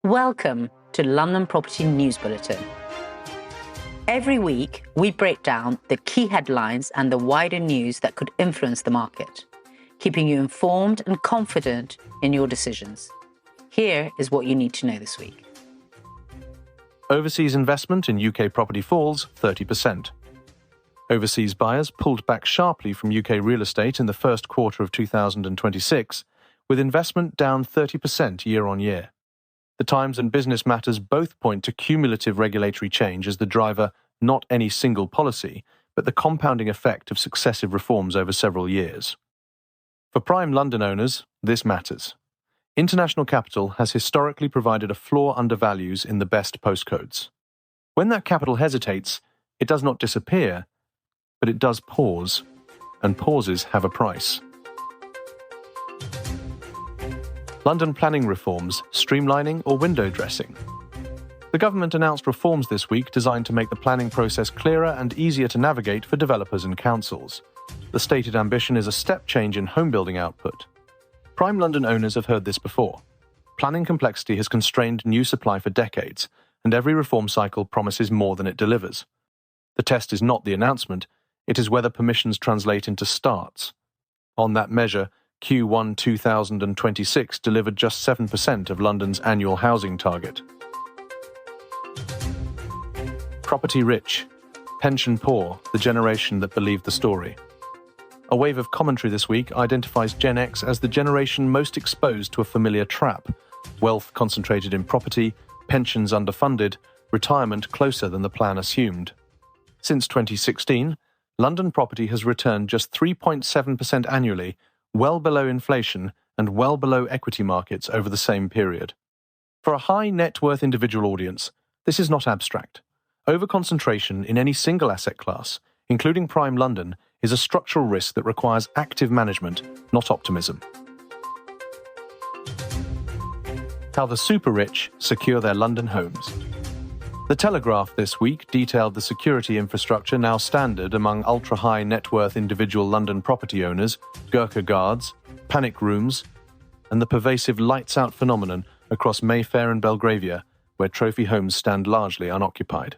Welcome to London Property News Bulletin. Every week, we break down the key headlines and the wider news that could influence the market, keeping you informed and confident in your decisions. Here is what you need to know this week. Overseas investment in UK property falls 30%. Overseas buyers pulled back sharply from UK real estate in the first quarter of 2026, with investment down 30% year-on-year. The Times and Business Matters both point to cumulative regulatory change as the driver, not any single policy, but the compounding effect of successive reforms over several years. For prime London owners, this matters. International capital has historically provided a floor under values in the best postcodes. When that capital hesitates, it does not disappear, but it does pause, and pauses have a price. London planning reforms, streamlining or window dressing. The government announced reforms this week designed to make the planning process clearer and easier to navigate for developers and councils. The stated ambition is a step change in home building output. Prime London owners have heard this before. Planning complexity has constrained new supply for decades, and every reform cycle promises more than it delivers. The test is not the announcement, it is whether permissions translate into starts. On that measure, Q1 2026 delivered just 7% of London's annual housing target. Property rich, pension poor, the generation that believed the story. A wave of commentary this week identifies Gen X as the generation most exposed to a familiar trap: wealth concentrated in property, pensions underfunded, retirement closer than the plan assumed. Since 2016, London property has returned just 3.7% annually, well below inflation and well below equity markets over the same period. For a high net worth individual audience, this is not abstract. Overconcentration in any single asset class, including prime London, is a structural risk that requires active management, not optimism. How the super rich secure their London homes. The Telegraph this week detailed the security infrastructure now standard among ultra-high net worth individual London property owners, Gurkha guards, panic rooms, and the pervasive lights-out phenomenon across Mayfair and Belgravia, where trophy homes stand largely unoccupied.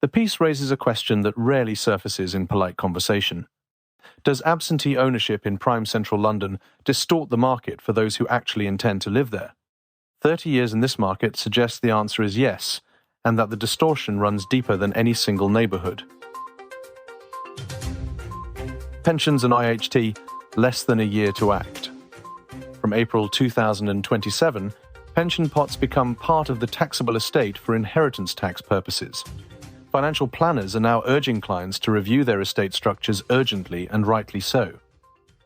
The piece raises a question that rarely surfaces in polite conversation. Does absentee ownership in prime central London distort the market for those who actually intend to live there? 30 years in this market suggests the answer is yes, and that the distortion runs deeper than any single neighbourhood. Pensions and IHT, less than a year to act. From April 2027, pension pots become part of the taxable estate for inheritance tax purposes. Financial planners are now urging clients to review their estate structures urgently, and rightly so.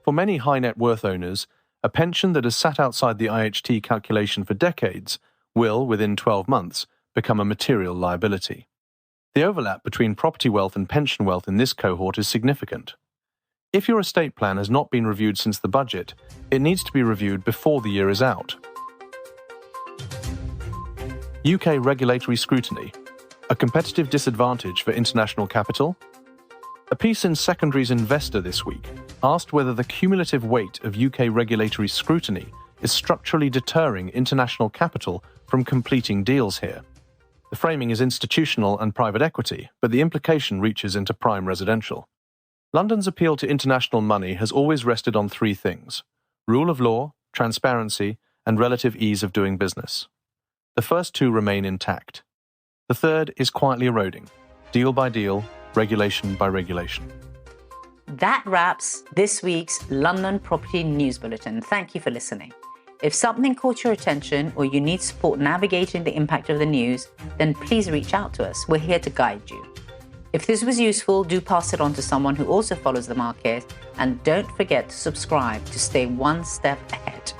For many high net worth owners, a pension that has sat outside the IHT calculation for decades will, within 12 months, become a material liability. The overlap between property wealth and pension wealth in this cohort is significant. If your estate plan has not been reviewed since the budget, it needs to be reviewed before the year is out. UK regulatory scrutiny, a competitive disadvantage for international capital? A piece in Secondaries Investor this week asked whether the cumulative weight of UK regulatory scrutiny is structurally deterring international capital from completing deals here. The framing is institutional and private equity, but the implication reaches into prime residential. London's appeal to international money has always rested on three things: rule of law, transparency, and relative ease of doing business. The first two remain intact. The third is quietly eroding, deal by deal, regulation by regulation. That wraps this week's London Property News Bulletin. Thank you for listening. If something caught your attention or you need support navigating the impact of the news, then please reach out to us. We're here to guide you. If this was useful, do pass it on to someone who also follows the market, and don't forget to subscribe to stay one step ahead.